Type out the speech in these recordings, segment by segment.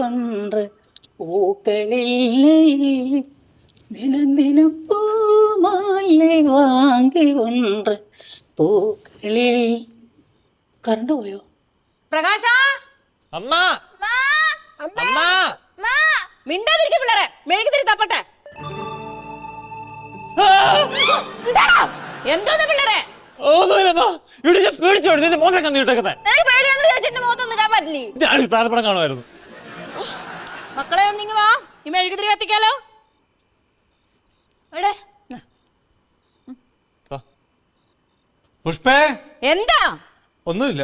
ஒன்று பூக்களில்லை தினம் தினம் பூ மாலை വാങ്ങി ஒன்று പൂക്കളിൽ കറണ്ട് പോയോ? പ്രകാശ അമ്മ അമ്മ മിണ്ടാതിരിക്കും പിള്ളേരെ മെഴുകുതിരി തപ്പട്ടെ. എന്തോന്ന് പിള്ളേരെ? ഇവിടെ ഞാൻ പേടിച്ചോടി നിന്റെ മോനെ കന്നിട്ടേക്കുന്നത് പ്രാർത്ഥന കാണുമായിരുന്നു. മക്കളെ ഒന്നിങ്ങ് വാ, ഈ മെഴുകുതിരി കത്തിക്കാലോ. പുഷ്പേ എന്താ? ഒന്നുമില്ല.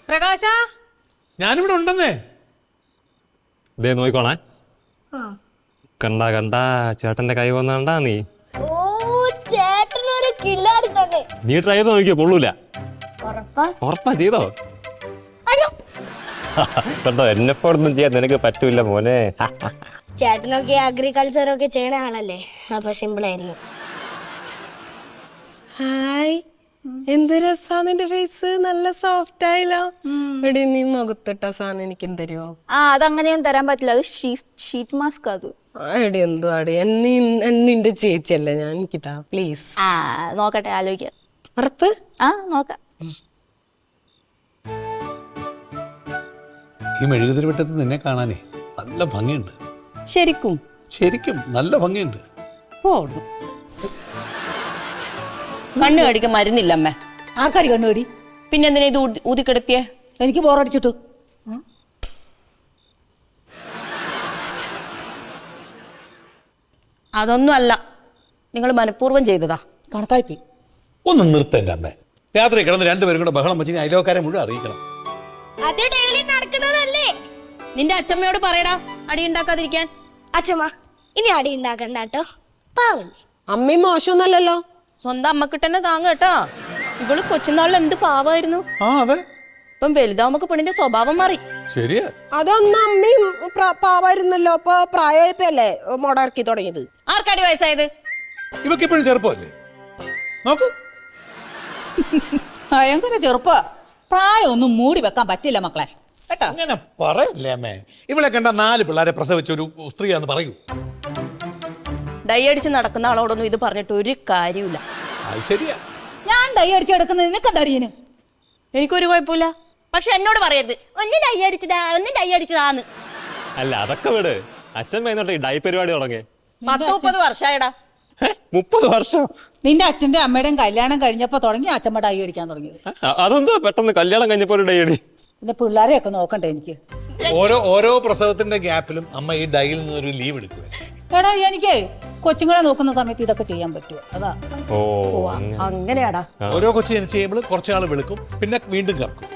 പ്രകാശ ഞാനിവിടെ ഉണ്ടെന്നേ. ദേ നോക്കോണേ. കണ്ട കണ്ട ചേട്ടന്റെ കൈ വന്ന കണ്ടാ നീ നീ ട്രൈ ചെയ്ത് നോക്കിയോ, കൊള്ളൂല. ഉറപ്പാ ചെയ്തോ? കണ്ടോ, എന്നെപ്പോഴൊന്നും ചെയ്യാൻ നിനക്ക് പറ്റൂല മോനെ. ചേട്ടനൊക്കെ അഗ്രികൾച്ചർ ഒക്കെ ചെയ്യണ ആളല്ലേ, അപ്പൊ സിമ്പിൾ ആയിരുന്നു. ഹായ്, എന്ത് രസാ നിന്റെ ഫേസ്, നല്ല സോഫ്റ്റ് ആയില്ലോ. എടി നീ മുഖത്തിട്ട സാധനം എനിക്ക് തരുമോ? അതങ്ങനെയൊന്നും തരാൻ പറ്റില്ല, അത് ഷീറ്റ് മാസ്ക്. അത് എടി എന്തോ അടി, നിന്റെ ചേച്ചിയല്ലേ ഞാൻ, എനിക്കിതാ പ്ലീസ്. നോക്കട്ടെ, ആലോചിക്കാം. ഉറപ്പ്? നോക്കാം. ഈ മെഴുകുതിരി വെട്ടത്തിൽ നിന്നെ കാണാനേ നല്ല ഭംഗിയുണ്ട്. ശരിക്കും ശരിക്കും നല്ല ഭംഗിയുണ്ട്. പോടും. കണ്ണു കടിക്കാൻ മരുന്നില്ല അമ്മ. ആർക്കാടി കണ്ണുകടി? പിന്നെ എന്തിനാ ഇത് ഊതിക്കെടുത്തിയേ? എനിക്ക് ബോറടിച്ചിട്ടു. അതൊന്നും അല്ല, നിങ്ങൾ മനഃപൂർവ്വം ചെയ്തതാ. കണക്കായിപ്പോയി. ഒന്ന് നിർത്തന്റെ അമ്മേ. രാത്രി കിടന്ന് രണ്ടുപേരും കൂടെ ബഹളം വെച്ച് അയലോക്കാരെ മുഴുവൻ അറിയിക്കണം. അത് ഡെയിലി നടക്കുന്നതല്ലേ. നിന്റെ അച്ഛമ്മയോട് പറയടാ അടി ഉണ്ടാക്കാതിരിക്കാൻ. അച്ഛമ്മ ഇനി അടി ഉണ്ടാക്കണ്ട കേട്ടോ, പാവം. അമ്മി മോശമൊന്നുമല്ലല്ലോ. സ്വന്തം അമ്മക്കിട്ട് തന്നെ താങ്ങ കേട്ടോ. ഇവള് കൊച്ചുനാളിൽ എന്ത് പാവായിരുന്നു, അതെ. ഇപ്പം വലുതാവുമ്പോ പെണ്ണിന്റെ സ്വഭാവം മാറി. ശരിയാ. അതൊന്നും അമ്മയും പാവായിരുന്നല്ലോ, ഇപ്പൊ പ്രായമായപ്പല്ലേ മുടക്കി തുടങ്ങിയത്. ആർക്കടി വയസ്സായത്? ഇവക്ക് ഇപ്പോഴും ചെറുപ്പമല്ലേ, നോക്കൂ. ഭയങ്കര ചെറുപ്പാ. പ്രായമൊന്നും മൂടി വെക്കാൻ പറ്റില്ല മക്കളെ കേട്ടോ. അങ്ങനെ പറയല്ലേ അമ്മേ. ഇവളെ കണ്ട 4 പിള്ളേരെ പ്രസവിച്ച ഒരു സ്ത്രീയാന്ന് പറയൂ. ഡൈ അടിച്ച് നടക്കുന്ന ആളോടൊന്നും ഇത് പറഞ്ഞിട്ട് ഒരു കാര്യമില്ല. അത് ശരിയാ. ഞാൻ ഡൈ അടിച്ചെടുക്കുന്നത് നിനക്കെന്തറിയന്? എനിക്കൊരു കുഴപ്പമില്ല, പക്ഷെ എന്നോട് പറയരുത് ഒന്ന് ഡൈ അടിച്ചതാ ഒന്ന് ഡൈ അടിച്ചതാന്ന്. അല്ല അതൊക്കെ വിട്. അച്ഛൻ വൈകുന്നോട്ടെ ഈ ഡൈ പരിപാടി തുടങ്ങി 10-30 വർഷമായടാ. 30 വർഷം? നിന്റെ അച്ഛന്റെ അമ്മയുടെയും കല്യാണം കഴിഞ്ഞപ്പോ തുടങ്ങി അച്ഛമ്മ ഡൈ അടിക്കാൻ തുടങ്ങിയത്. അതെന്തോ പെട്ടെന്ന് കല്യാണം കഴിഞ്ഞപ്പോ ഒരു ഡൈ അടി? പിന്നെ പിള്ളേരെയൊക്കെ നോക്കണ്ടേ എനിക്ക്. ഓരോ പ്രസവത്തിന്റെ ഗ്യാപ്പിലും അമ്മ ഈ ഡൈയിൽ നിന്നൊരു ലീവ് എടുക്കുക. എടാ എനിക്ക് കൊച്ചുങ്ങളെ നോക്കുന്ന സമയത്ത് ഇതൊക്കെ ചെയ്യാൻ പറ്റുമോ? അതാ. ഓ അങ്ങനെയാടാ. ഓരോ കൊച്ചു ജനിച്ച് കഴിയുമ്പോൾ കുറച്ചാൾ വെളുക്കും, പിന്നെ വീണ്ടും കറക്കും.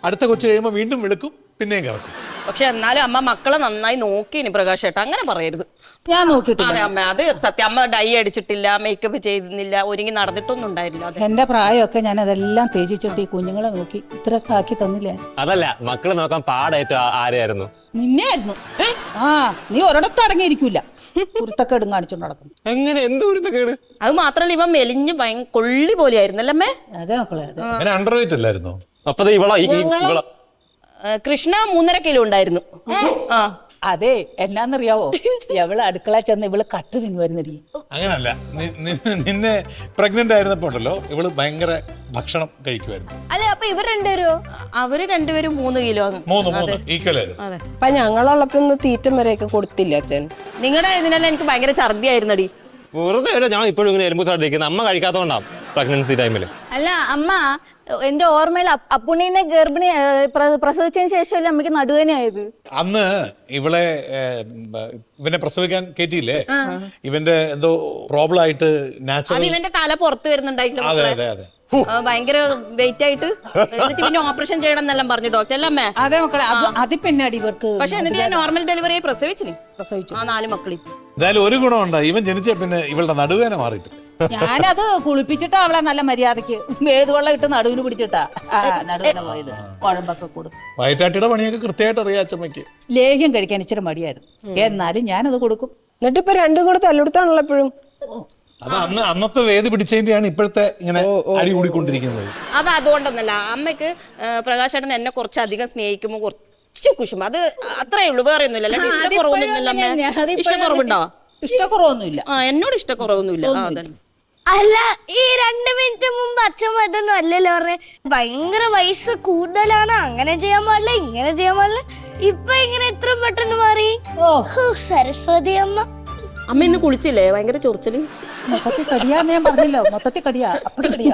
അടുത്ത കൊച്ചു കഴിയുമ്പോൾ വീണ്ടും വെളുക്കും, പിന്നെയും കറക്കും. പക്ഷെ എന്നാലും അമ്മ മക്കളെ നന്നായി നോക്കിനി പ്രകാശ് ചേട്ടാ, അങ്ങനെ പറയരുത്. ഞാൻ നോക്കിയിട്ടില്ല. അതെ അമ്മ, അത് സത്യം. അമ്മ ഡൈ അടിച്ചിട്ടില്ല, മേക്കപ്പ് ചെയ്തിരുന്നില്ല, ഒരുങ്ങി നടന്നിട്ടൊന്നും ഉണ്ടായിരുന്നില്ല. എന്റെ പ്രായമൊക്കെ ഞാൻ അതെല്ലാം തേച്ചിട്ട് ഈ കുഞ്ഞുങ്ങളെ നോക്കി ഇത്രയൊക്കെ ആക്കി തന്നില്ലേ? അതല്ല, മക്കളെ നോക്കാൻ പാടായിട്ട് ആരെയായിരുന്നു? നിന്നെ ആയിരുന്നു. നീ ഒരിടത്ത് അടങ്ങിയിരിക്കൂല, കുരുത്തക്കേടും കാണിച്ചോണ്ട് നടക്കും. എങ്ങനെ, എന്ത് കേട്? അത് മാത്രല്ല ഇവ മെലിഞ്ഞ് കൊള്ളി പോലെയായിരുന്നല്ലേ അമ്മേ? അതെ മക്കളെ, അതെ. അങ്ങനെ അണ്ടർ വെയിറ്റ് അല്ലായിരുന്നോ? അപ്പൊ ഇവള കൃഷ്ണ 3.5 കിലോ ഉണ്ടായിരുന്നു. അതെ, എന്നാന്നറിയാവോ, എവള് അടുക്കള ചെന്ന് ഇവള് കട്ട് തിന്നുവായിരുന്നടി. അങ്ങനല്ല, നിന്നെ പ്രഗ്നന്റ് ആയിരുന്നപ്പോ ഉണ്ടല്ലോ ഇവള് ഭയങ്കര ഭക്ഷണം കഴിക്കുമായിരുന്നു. അല്ലെ, അപ്പൊ ഇവർ രണ്ടുപേരോ? അവര് രണ്ടുപേരും 3 കിലോ. 3 ഈക്വൽ ആയിരുന്നു. അതെ. അപ്പൊ ഞങ്ങളുള്ളപ്പോ ഒന്ന് തീറ്റം വരെയൊക്കെ കൊടുത്തില്ല അച്ഛൻ. നിങ്ങളുടെ ഇതിനെല്ലാം എനിക്ക് ഭയങ്കര ഛർദി ആയിരുന്നടി. വെറുതെ ഞാൻ ഇപ്പോഴും ഇങ്ങനെ എലുമ്പ് സാധിക്കുന്നത് അമ്മ കഴിക്കാത്തതുകൊണ്ടാണ് പ്രഗ്നൻസി ടൈമില്. അല്ല അമ്മ, എന്റെ ഓർമ്മയിൽ അപ്പുണ്ണീനെ ഗർഭിണി പ്രസവിച്ചതിന് ശേഷമല്ലേ അമ്മയ്ക്ക് നടുവേനയായത്? അന്ന് ഇവനെ പ്രസവിക്കാൻ കയറ്റിയില്ലേ, ഇവന്റെ എന്തോ പ്രോബ്ലം ആയിട്ട് അത് ഇവന്റെ തല പുറത്ത് വരുന്നുണ്ടായിട്ടില്ല. അതെ അതെ അതെ. ഭയങ്കര വെയിറ്റ് ആയിട്ട് എന്നിട്ട് പിന്നെ ഓപ്പറേഷൻ ചെയ്യണം എന്നെല്ലാം പറഞ്ഞു ഡോക്ടർ അല്ലേ അമ്മേ? അതെ മക്കളെ, അത് പിന്നാടി ഇവർക്ക്. പക്ഷെ എന്നിട്ട് ഞാൻ നോർമൽ ഡെലിവറി പ്രസവിച്ചു. പ്രസവിച്ചു 4 മക്കളി. എന്തായാലും ഒരു ഗുണമുണ്ട്, ഇവൻ ജനിച്ച പിന്നെ ഇവളുടെ നടുവേന മാറിയിട്ടില്ല. ഞാനത് കുളിപ്പിച്ചിട്ടാ അവളെ നല്ല മര്യാദക്ക് വേതുവെള്ളം ഇട്ട് നടുവിന് പിടിച്ചിട്ടാ നടുവിനെ പോയത്. കുഴമ്പൊക്കെ കൊടുക്കും. വയറ്റാട്ടിയുടെ പണിയൊക്കെ കൃത്യമായിട്ട് അറിയാം അച്ഛമ്മയ്ക്ക്. ലേഹ്യം കഴിക്കാൻ ഇച്ചിരി മടിയായിരുന്നു, എന്നാലും ഞാനത് കൊടുക്കും. എന്നിട്ട് ഇപ്പൊ രണ്ടും കൂടെ തല്ലെടുത്താണല്ലോ എപ്പോഴും. അത് അന്നത്തെ വേദി പിടിച്ചതിന്റെയാണ് ഇപ്പോഴത്തെ ഇങ്ങനെ അടി കൂടിക്കൊണ്ടിരിക്കുന്നത്. അത് അതുകൊണ്ടൊന്നല്ല, അമ്മയ്ക്ക് പ്രകാശേട്ടൻ എന്നെ കുറച്ചധികം സ്നേഹിക്കുമ്പോൾ കുറച്ച് കുശുമ്പ്, അത് അത്രേ ഉള്ളൂ, വേറെ ഒന്നുമില്ല. ഇഷ്ടക്കുറവൊന്നുമില്ലല്ലോ അമ്മ? ഇഷ്ടക്കുറവുണ്ടോ? ഇഷ്ടക്കുറവൊന്നുമില്ല. എന്നോട് ഇഷ്ടക്കുറവൊന്നുമില്ല. അതന്നെ. അല്ല, ഈ 2 മിനിറ്റ് മുമ്പ് അച്ഛൻ ഇതൊന്നും അല്ലല്ലോ പറഞ്ഞേ, ഭയങ്കര വയസ്സ് കൂടുതലാണ്, അങ്ങനെ ചെയ്യാൻ പാടില്ല, ഇങ്ങനെ ചെയ്യാൻ പാടില്ല. ഇപ്പൊ ഇങ്ങനെ എത്ര പെട്ടെന്ന് മാറി. സരസ്വതി അമ്മ. അമ്മ ഇന്ന് കുളിച്ചില്ലേ? ഭയങ്കര ചൊറിച്ചല്. മൊത്തത്തിൽ കടിയാന്ന് ഞാൻ പറഞ്ഞല്ലോ, മൊത്തത്തിൽ കടിയാ, അപ്പടി കടിയാ.